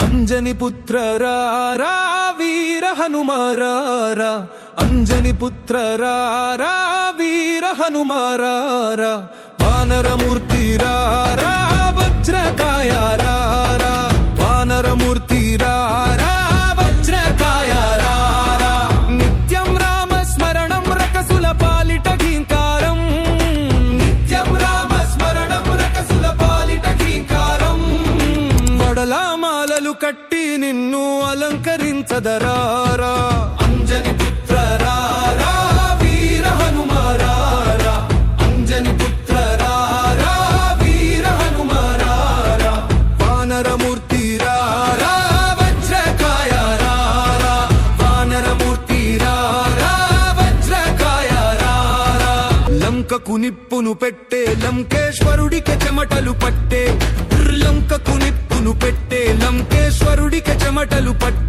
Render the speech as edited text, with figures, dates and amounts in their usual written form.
అంజని పుత్ర రా వీర హనుమారా అంజని పుత్ర రా వీర హనుమారా వానరమూర్తి రా వజ్రకాయ రా వానరమూర్తి రా వజ్రకాయ రా నిత్యం రామ స్మరణం రకసుల పాలిట ఘీంకారం నిత్యం రామ స్మరణం రకసుల పాలిట ఘీంకారం వడలామాలలు కట్టి నిన్ను అలంకరించదరారా అంజని పుత్ర రా వీర హనుమారా అంజని పుత్ర రా వీర హనుమారా వానరమూర్తి రా వజ్రకాయ రా వానరమూర్తి రా వజ్రకాయ రా లంకకు నిప్పును పెట్టే లంకేశ్వరుడికి చెమటలు పట్టే లంకకు నిప్పును పెట్టే లంకేశ్వరుడికి చెమటలు పట్టే